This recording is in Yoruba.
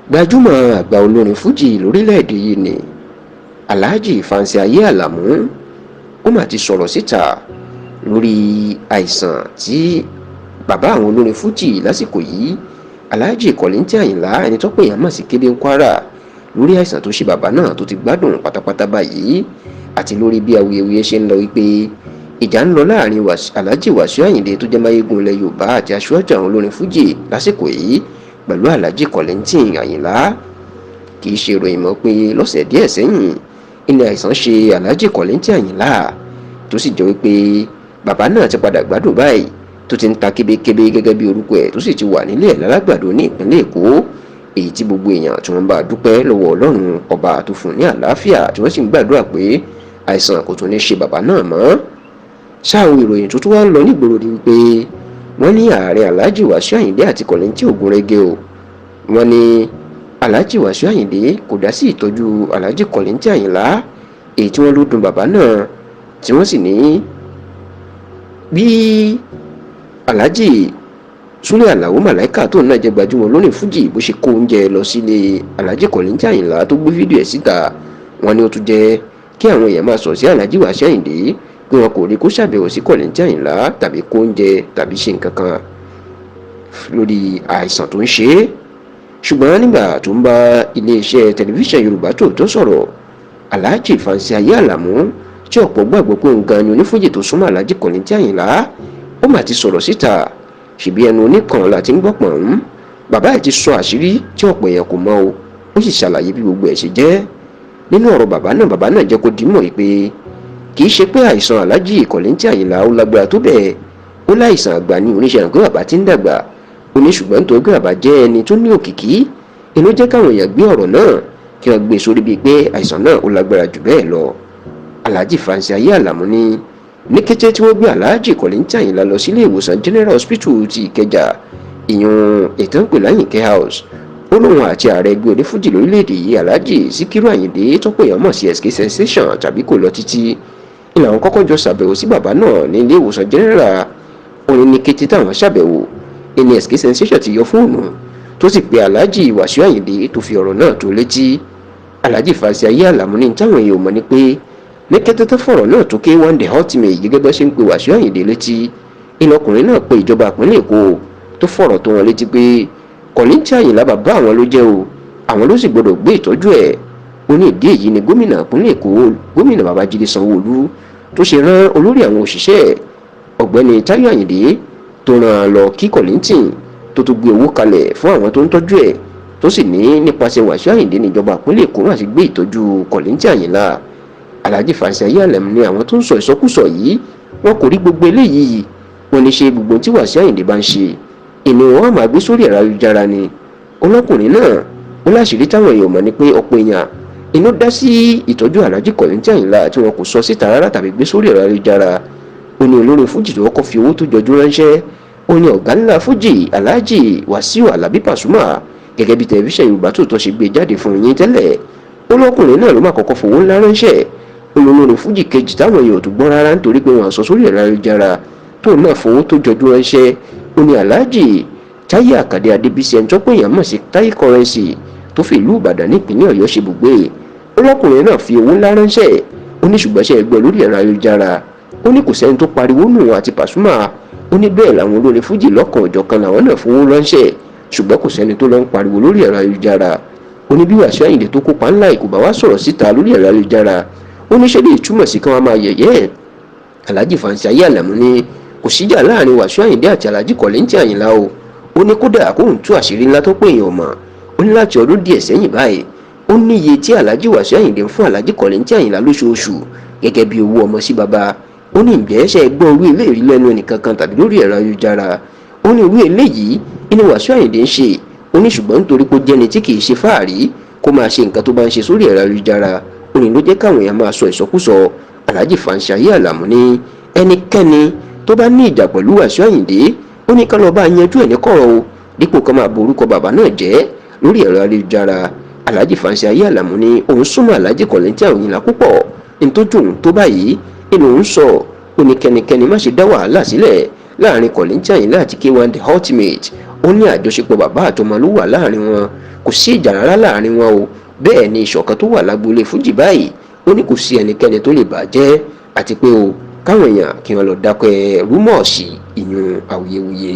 gbajúmọ̀ àgbà olórin fújì lórílẹ̀‐èdè yìí ni Alhaji Fancy Ayé Àlàmú ó mà ti sọ̀rọ̀ síta lórí àìsàn tí bàbá àwọn olórin fújì lásìkò yìí Alhaji Kollington Àyìnlá ẹni tó pè yàn mọ̀ sí Kébé Kwara lórí àìsàn tó ṣe bàbá náà tó ti gbádùn pátápátá báyìí àti lórí bí awuyewuye ṣe ń lọ wípé ìjà ń lọ láàrin Alhaji Wasiu Ayinde tó jẹ́ máyégún ilẹ̀ Yorùbá àti aṣáájú àwọn olórin fújì lásìkò yìí pẹ̀lú Alhaji Kollington Àyìnlá. Kì í ṣe ìròyìn mọ́ pé lọ́sẹ̀ díẹ̀ sẹ́yìn ilé àìsàn ṣe Alhaji Kollington Àyìnlá tó sì jẹ́ wípé bàbá náà ti padà gbádùn báyìí tó ti ń ta kébékébé gẹ́gẹ́ bí orúkọ ẹ̀ tó sì ti wà nílé ẹ̀ lálágbàdo ní ìpínlẹ̀ Èkó, èyí tí gbogbo èèyàn tí wọ́n bá dúpẹ́ lọ́wọ́ Ọlọ́run ọba tó fún ní àlàáfíà tí wọ́n sì ń gbàdúrà pé àìsàn kò tún ní ṣe bàbá náà mọ́. ṣáà ìròyìn tó tún wá ń lọ nígboro ni wípé wọ́n ní ààrẹ Alhaji Wasiu Ayinde àti Kollington ògúnrégé o. wọ́n ní Alhaji Wasiu Ayinde kò dá sí ìtọ́jú Alhaji Kollington Àyìnlá èyí tí wọ́n ló dùn bàbá náà, tí wọ́n sì ní bí Alhaji Sule Alao Malaika tó náà jẹ́ gbajúmọ̀ lórin fújì bó ṣe kó oúnjẹ lọ sílé Alhaji Kollington Àyìnlá tó gbé fídíò ẹ̀ síta. wọ́n ní ó tún jẹ́ kí àwọn èèyàn máa sọ sí Alhaji Wasiu Ayinde pé wọn kò rí kó ṣàbẹ̀wò sí Kollington Àyìnlá tàbí kó oúnjẹ tàbí ṣe nǹkan kan lórí àìsàn tó ń ṣe é. ṣùgbọ́n nígbà tó ń bá iléeṣẹ́ tẹlifíṣàn Yorùbá Tòótọ́ sọ̀rọ̀, Alhaji Fancy Ayé Àlàmú tí ọ̀pọ̀ gbàgbọ́ pé nǹkan ni onífújì tó súnmọ́ Alhaji Kollington Àyìnlá ó mà ti sọ̀rọ̀ síta. ṣèbí ẹnu oníkan láti ń gbọ́pọ̀ ń bàbá ẹ̀ ti sọ àṣírí tí ọ̀pọ̀ èèyàn kò mọ̀ o, ó sì ṣàlàyé bí gbogbo ẹ̀ ṣe jẹ́. nínú ọ̀rọ̀ bàbá náà jẹ́ kó dìímọ̀ pé kì í ṣe pé àìsàn Alhaji Kollington Àyìnlá ó lágbára tó bẹ́ẹ̀, ó láìsàn àgbà ní oníṣẹ́ àgbẹ̀ bàbá tí ń dàgbà ó ní, ṣùgbọ́n nítorí pé bàbá jẹ́ ẹni tó ní òkìkí inú jẹ́ káwọn èèyàn gbé ọ̀rọ̀ náà kí wọ́n gbé sórí bíi pé àìsàn náà ó lágbára jù bẹ́ẹ̀ lọ. Alhaji Fancy Ayé Àlàmú ní kété tí wọ́n gbé Alhaji Kollington Àyìnlá lọ sílé ìwòsàn General Hospital ti Ìkẹjà ìyún ìtànpè láyìnkẹ́ house, ó lóun àti ààrẹ ẹgbẹ́ onífújì lórílẹ̀‐èdè yìí Alhaji Síkírù Àyìndé tó pè yàn mọ̀ sí SK Sensation tàbí kò lọ títí ìlà àwọn kọ́kọ́ jọ ṣàbẹ̀wò sí bàbá náà ní ilé ìwòsàn General. òun ní kété táwọn ṣàbẹ̀wò ẹni SK Sensation ti yọ fóònù tó sì pe Alhaji Wasiu Ayinde tó fi ọ̀rọ̀ náà tó létí. Alhaji Fancy Ayé Àlàmú ní táwọn èèyàn mọ̀ ni pé ní kété tó fọ̀rọ̀ náà tó K1 The Ultimate gẹ́gẹ́ bá ṣe ń pe Wasiu Ayinde létí, ìlọkùnrin náà pe ìjọba ìpínlẹ̀ Èkó tó fọ̀rọ̀ tó wọn létí pé Kollington Àyìnlá bàbá àwọn ló jẹ́ o, àwọn ló sì gbọdọ̀ gbé ìtọ́jú ẹ̀. ó ní ìdí èyí ni gómìnà ìpínlẹ̀ Èkó gómìnà Babájídé Sanwó-Olú tó ṣe rán olórí àwọn òṣìṣẹ́ ọ̀gbẹ́ni Táyọ̀ Àyìndé tó rán an lọ kí Kollington tó tún gbé owó kalẹ̀ fún àwọn tó ń tọ́jú ẹ̀, tó sì ní nípasẹ̀ Wasiu Ayinde níjọba ìpínlẹ̀ Èkó wá sí gbé ìtọ́jú Kollington Àyìnlá. Alhaji Fancy Ayé Àlàmú ní àwọn tó ń sọ ìsọkúsọ yìí wọn kò rí gbogbo eléyìí, wọn ní ṣe gbogbo tí Wasiu Ayinde bá ń ṣe inú wọn máa gbé sórí ẹ̀rọ ayélujára ni. ọlọ́kùnrin náà ó láṣìírí táwọn èèyàn mọ̀ ni pé ọ̀pọ̀ èèyàn inú dá sí ìtọ́jú Alhaji Kollington Àyìnlá tí wọn kò sọ síta rárá tàbí gbé sórí ẹ̀rọ ayélujára. ó ní olórin fújì tó kọ́kọ́ fi owó tó jọjú ránṣẹ́, ó ní ọ̀gá ńlá fújì Alhaji Wasiu Alabi Pasuma gẹ́gẹ́ bí tẹlifíṣàn Yorùbá Tòótọ́ ṣe gbé jáde fún yín tẹ́lẹ̀. ọlọ́kùnrin náà ló máa kọ́kọ́ fowó ńlá ránṣẹ́. olórin fújì kejì táwọn èèyàn tó gbọ́n rárá nítorí pé wọ́n sọ sórí ẹ̀rọ ayélujára tó náà fowó tó jọjú ránṣẹ́, ó ní Alhaji Táyé Àkàdé Adébísí ẹni tó pé èèyàn mọ̀ sí Táyé Currency tó fi ìlú Ìbàdàn nípínlẹ̀ Ọ̀yọ́ ṣe bùgbé. ọlọ́kùnrin náà fi owó ńlá ránṣẹ́, ó ní ṣùgbọ́n ṣe ẹgbẹ́ lórí ẹ̀rọ ayélujára, ó ní kò sẹ́ni tó pariwo nù àti Pasuma, ó ní bẹ́ẹ̀ làwọn olórin fújì lọ́kàn ọ̀jọ̀kan làwọn náà fowó ránṣẹ́ ṣùgbọ́n kò sẹ́ni tó lọ ń pariwo lórí ẹ̀rọ ayélujára. ó ní bí Wasiu Ayinde tó kópa ńlá ìkó bá wá sọ̀rọ̀ síta lórí ẹ̀rọ ayélujára, ó ní ṣe lè túmọ̀ sí kí wọ́n máa yẹ̀yẹ́ ẹ̀. Alhaji Fancy Ayé Àlàmú ní kò síjà láàrin Wasiu Ayinde àti Alhaji Kollington Àyìnlá o, ó ní kódà kóhùn tú àṣírí ńlá tó pé èèyàn mọ̀. ó ní láti ọdún díẹ̀ sẹ́yìn báyìí ó ní iye tí Alhaji Wasiu Ayinde ń fún Alhaji Kollington Àyìnlá lóṣooṣù gẹ́gẹ́ bí owó ọmọ sí baba. ó ní ǹjẹ́ ṣe gbọ́ orí ilé ìrí lẹ́nu ẹnìkankan tàbí lórí ẹ̀rọ ayélujára. ó ní orí eléyìí ní Wasiu Ayinde ń ṣe, ó ní ṣùgbọ́n nítorí kó jẹ́ni tí kìí ṣe fáàrí kó máa ṣe nǹkan tó bá ń ṣe sórí ẹ̀rọ ayélujára, ó ní ló jẹ́ káwọn èèyàn máa sọ ìsọkúsọ. Alhaji Fancy Ayé Àlàmú ní ẹnikẹ́ni tó bá ní ìjà pẹ̀lú Wasiu Ayinde ó ní ká lọ bá yanjú ẹ̀ ní kọ̀rọ̀ o dípò kan máa borúkọ bàbá náà jẹ́ lórí ẹ̀rọ ayélujára. Alhaji Fancy Ayé Àlàmú ní òun súnmọ́ Alhaji Kollington Àyìnlá púpọ̀, nítorí òun tó báyìí inú òun sọ, ó ní kẹ́nikẹ́ni má ṣe dá wàhálà sílẹ̀ láàrin Kollington Àyìnlá àti K1 The Ultimate. ó ní àjọṣepọ̀ bàbá àtọmọ ló wà láàrin wọn, kò sí ìjà rárá láàrin wọn o. Bẹ́ẹ̀ ni ìṣọ̀kan tó wà lágboolé fújì báyìí, ó ní kò sí ẹnikẹ́ni tó lè bàjẹ́, àti pé o káwọn èèyàn kí wọ́n lọ dákẹ́ rúmọ̀ọ̀sì ìyún awuyewuye.